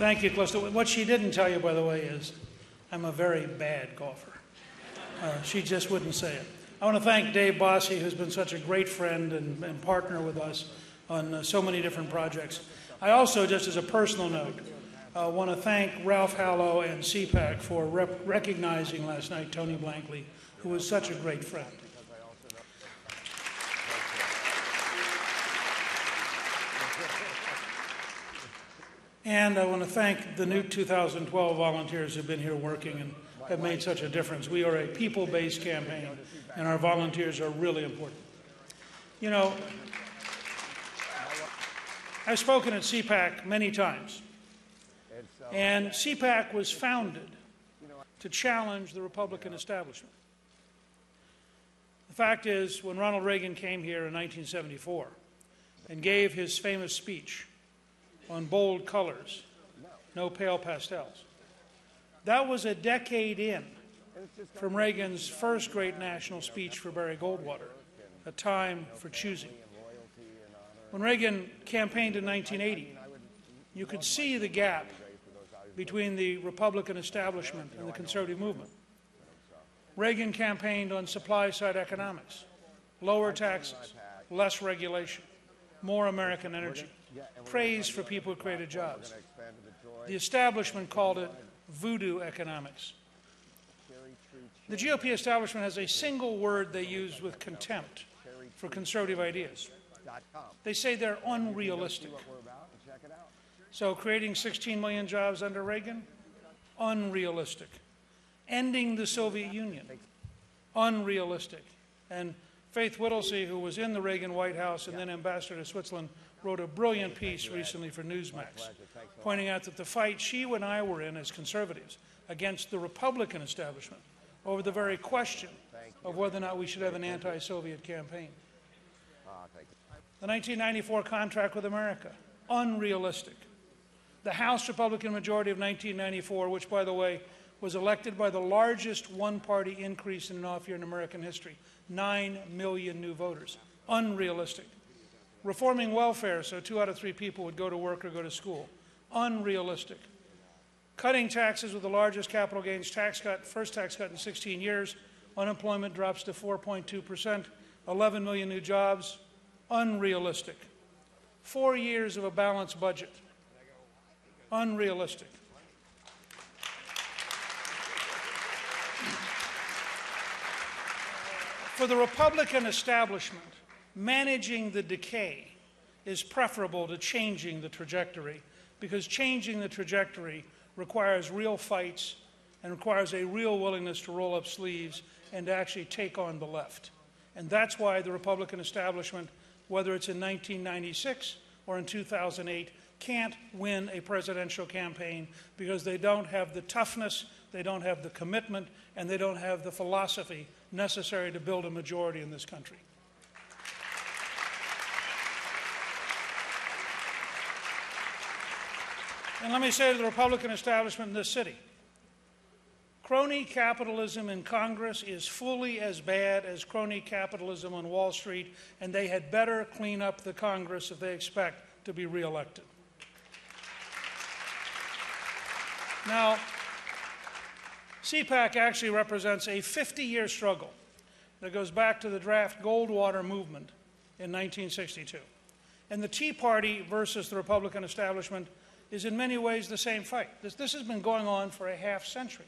Thank you, Calista. What she didn't tell you, by the way, is I'm a very bad golfer. She just wouldn't say it. I want to thank Dave Bossie, who's been such a great friend and partner with us on so many different projects. I also, just as a personal note, want to thank Ralph Hallow and CPAC for recognizing last night Tony Blankley, who was such a great friend. And I want to thank the new 2012 volunteers who have been here working and have made such a difference. We are a people-based campaign, and our volunteers are really important. You know, I've spoken at CPAC many times, and CPAC was founded to challenge the Republican establishment. The fact is, when Ronald Reagan came here in 1974 and gave his famous speech on bold colors, no pale pastels, that was a decade in from Reagan's first great national speech for Barry Goldwater, A Time for Choosing. When Reagan campaigned in 1980, you could see the gap between the Republican establishment and the conservative movement. Reagan campaigned on supply-side economics, lower taxes, less regulation, more American energy, praise for people who created jobs. The establishment called it voodoo economics. The GOP establishment has a single word they use with contempt for conservative ideas. They say they're unrealistic. So creating 16 million jobs under Reagan, unrealistic. Ending the Soviet Union, unrealistic. And Faith Whittlesey, who was in the Reagan White House and then ambassador to Switzerland, wrote a brilliant piece recently for Newsmax, pointing out that the fight she and I were in as conservatives against the Republican establishment over the very question of whether or not we should have an anti-Soviet campaign. The 1994 contract with America, unrealistic. The House Republican majority of 1994, which, by the way, was elected by the largest one-party increase in an off-year in American history, 9 million new voters, unrealistic. Reforming welfare so 2 out of 3 people would go to work or go to school, unrealistic. Cutting taxes with the largest capital gains tax cut, first tax cut in 16 years, unemployment drops to 4.2%, 11 million new jobs, unrealistic. 4 years of a balanced budget, unrealistic. For the Republican establishment, managing the decay is preferable to changing the trajectory, because changing the trajectory requires real fights and requires a real willingness to roll up sleeves and to actually take on the left. And that's why the Republican establishment, whether it's in 1996 or in 2008, can't win a presidential campaign because they don't have the toughness, they don't have the commitment, and they don't have the philosophy necessary to build a majority in this country. And let me say to the Republican establishment in this city, crony capitalism in Congress is fully as bad as crony capitalism on Wall Street, and they had better clean up the Congress if they expect to be reelected. Now, CPAC actually represents a 50-year struggle that goes back to the draft Goldwater movement in 1962. And the Tea Party versus the Republican establishment is in many ways the same fight. This has been going on for a half century.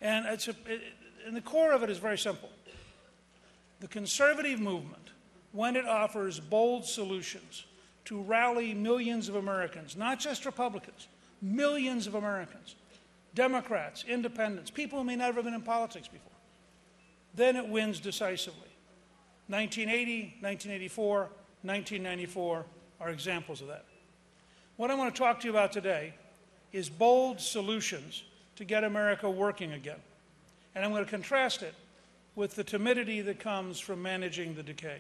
And and the core of it is very simple. The conservative movement, when it offers bold solutions to rally millions of Americans, not just Republicans, millions of Americans, Democrats, independents, people who may not have been in politics before, then it wins decisively. 1980, 1984, 1994 are examples of that. What I want to talk to you about today is bold solutions to get America working again. And I'm going to contrast it with the timidity that comes from managing the decay.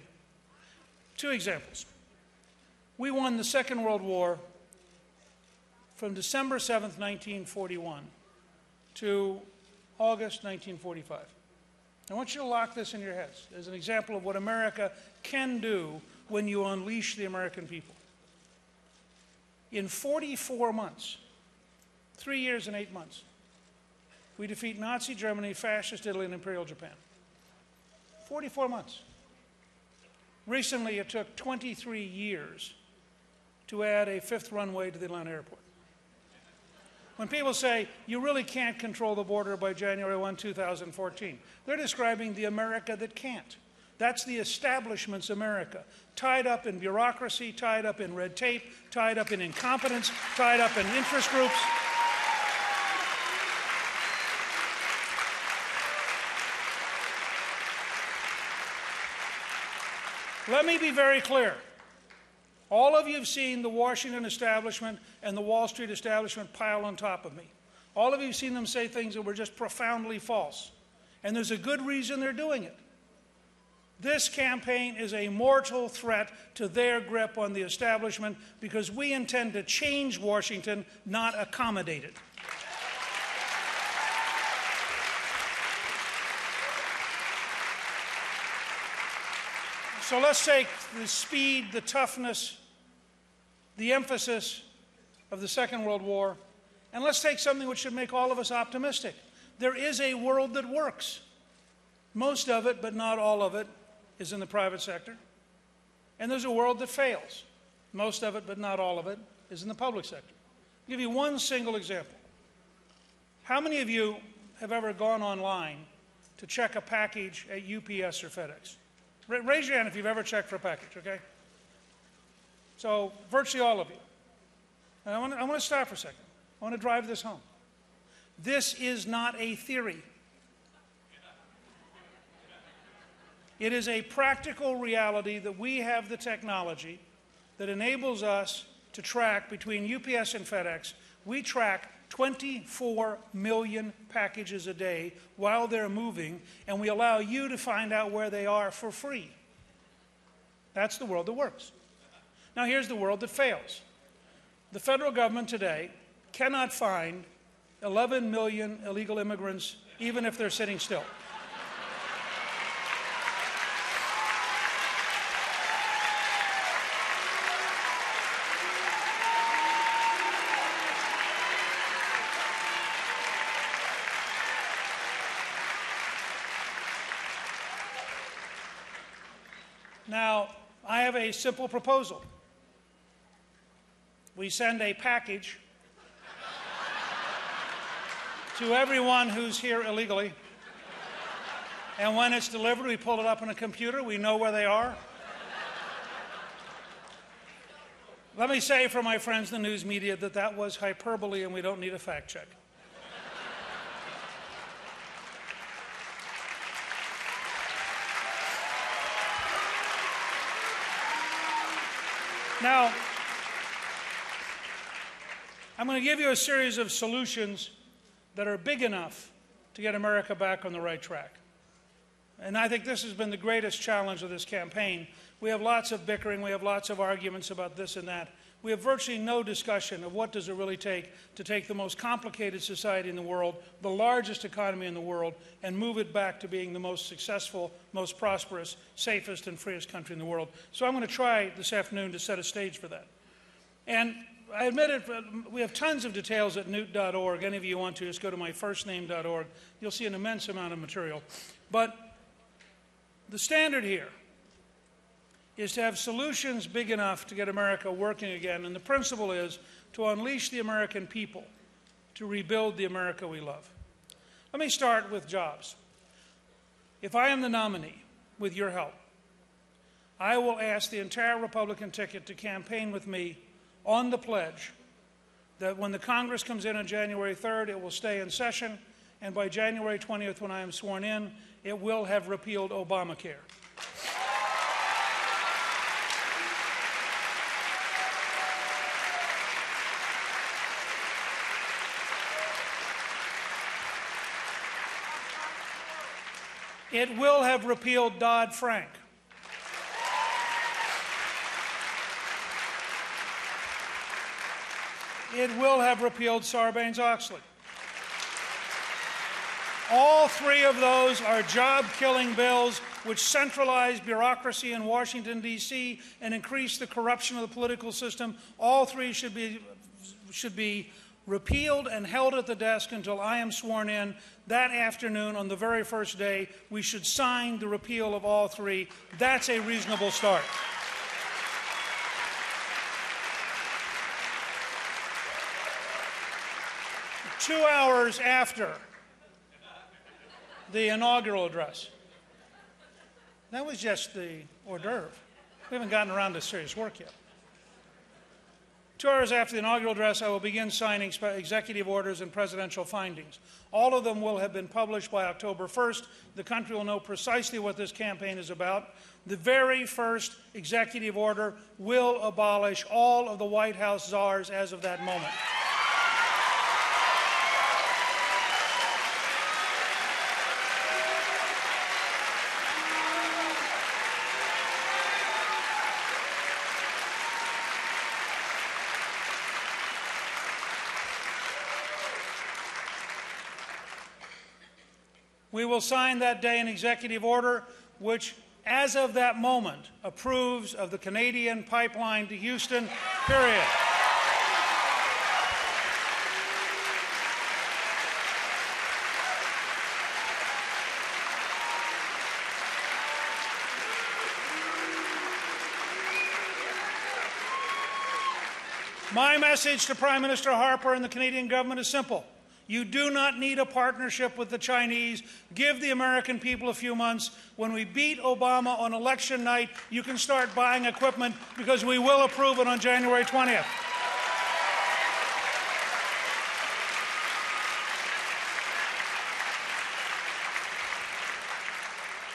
2 examples. We won the Second World War from December 7th, 1941 to August 1945. I want you to lock this in your heads as an example of what America can do when you unleash the American people. In 44 months, 3 years and 8 months, we defeat Nazi Germany, Fascist Italy, and Imperial Japan. 44 months. Recently, it took 23 years to add a 5th runway to the Atlanta airport. When people say, you really can't control the border by January 1, 2014, they're describing the America that can't. That's the establishment's America, tied up in bureaucracy, tied up in red tape, tied up in incompetence, tied up in interest groups. Let me be very clear. All of you have seen the Washington establishment and the Wall Street establishment pile on top of me. All of you have seen them say things that were just profoundly false. And there's a good reason they're doing it. This campaign is a mortal threat to their grip on the establishment because we intend to change Washington, not accommodate it. So let's take the speed, the toughness, the emphasis of the Second World War, and let's take something which should make all of us optimistic. There is a world that works. Most of it, but not all of it, is in the private sector. And there's a world that fails. Most of it, but not all of it, is in the public sector. I'll give you one single example. How many of you have ever gone online to check a package at UPS or FedEx? Raise your hand if you've ever checked for a package, okay? So virtually all of you. And I want to stop for a second. I want to drive this home. This is not a theory. It is a practical reality that we have the technology that enables us to track between UPS and FedEx. We track 24 million packages a day while they're moving, and we allow you to find out where they are for free. That's the world that works. Now here's the world that fails. The federal government today cannot find 11 million illegal immigrants even if they're sitting still. Now, I have a simple proposal. We send a package to everyone who's here illegally, and when it's delivered, we pull it up on a computer. We know where they are. Let me say for my friends in the news media that that was hyperbole and we don't need a fact check. Now, I'm going to give you a series of solutions that are big enough to get America back on the right track. And I think this has been the greatest challenge of this campaign. We have lots of bickering, we have lots of arguments about this and that. We have virtually no discussion of what does it really take to take the most complicated society in the world, the largest economy in the world, and move it back to being the most successful, most prosperous, safest, and freest country in the world. So I'm going to try this afternoon to set a stage for that. And I admit it, we have tons of details at newt.org. Any of you want to, just go to myfirstname.org. You'll see an immense amount of material. But the standard here is to have solutions big enough to get America working again. And the principle is to unleash the American people to rebuild the America we love. Let me start with jobs. If I am the nominee, with your help, I will ask the entire Republican ticket to campaign with me on the pledge that when the Congress comes in on January 3rd, it will stay in session, and by January 20th, when I am sworn in, it will have repealed Obamacare. It will have repealed Dodd-Frank. It will have repealed Sarbanes-Oxley. All three of those are job-killing bills which centralize bureaucracy in Washington, D.C. and increase the corruption of the political system. All three should be should be repealed and held at the desk until I am sworn in. That afternoon, on the very first day, we should sign the repeal of all three. That's a reasonable start. Two hours after the inaugural address. That was just the hors d'oeuvre. We haven't gotten around to serious work yet. 2 hours after the inaugural address, I will begin signing executive orders and presidential findings. All of them will have been published by October 1st. The country will know precisely what this campaign is about. The very first executive order will abolish all of the White House czars as of that moment. We will sign that day an executive order which, as of that moment, approves of the Canadian pipeline to Houston, period. My message to Prime Minister Harper and the Canadian government is simple. You do not need a partnership with the Chinese. Give the American people a few months. When we beat Obama on election night, you can start buying equipment because we will approve it on January 20th.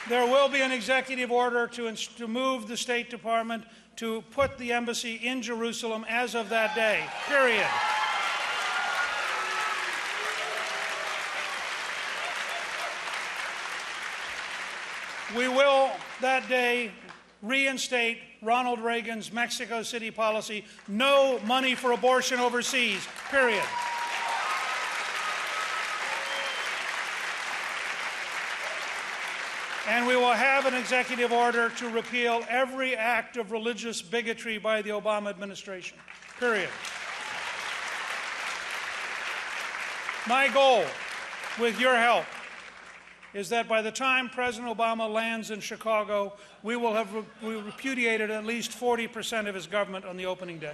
There will be an executive order to move the State Department to put the embassy in Jerusalem as of that day, period. We will, that day, reinstate Ronald Reagan's Mexico City policy, no money for abortion overseas, period. And we will have an executive order to repeal every act of religious bigotry by the Obama administration, period. My goal, with your help, is that by the time President Obama lands in Chicago, we will have repudiated at least 40% of his government on the opening day.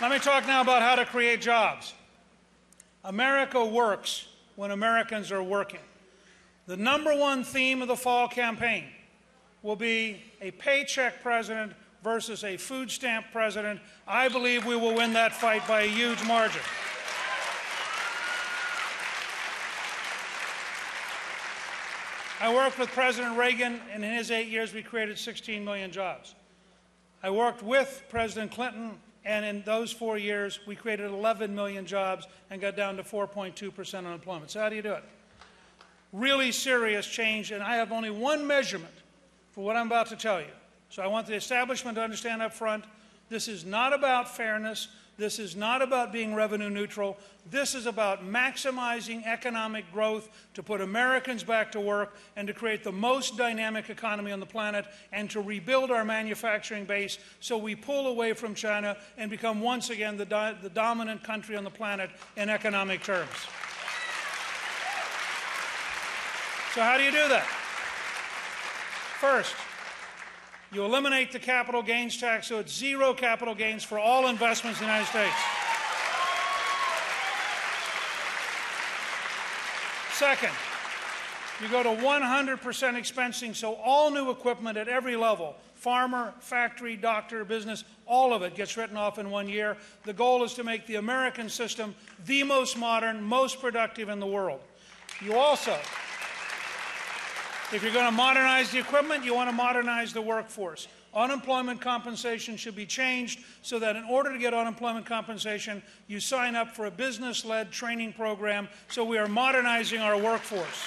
Let me talk now about how to create jobs. America works when Americans are working. The #1 theme of the fall campaign will be a paycheck president versus a food stamp president. I believe we will win that fight by a huge margin. I worked with President Reagan, and in his 8 years we created 16 million jobs. I worked with President Clinton, and in those 4 years, we created 11 million jobs and got down to 4.2% unemployment. So how do you do it? Really serious change, and I have only one measurement for what I'm about to tell you. So I want the establishment to understand up front, this is not about fairness. This is not about being revenue neutral. This is about maximizing economic growth to put Americans back to work and to create the most dynamic economy on the planet and to rebuild our manufacturing base so we pull away from China and become once again the dominant country on the planet in economic terms. So how do you do that? First, you eliminate the capital gains tax, so it's zero capital gains for all investments in the United States. Second, you go to 100% expensing, so all new equipment at every level, farmer, factory, doctor, business, all of it gets written off in 1 year. The goal is to make the American system the most modern, most productive in the world. You also, if you're going to modernize the equipment, you want to modernize the workforce. Unemployment compensation should be changed so that in order to get unemployment compensation, you sign up for a business-led training program, so we are modernizing our workforce.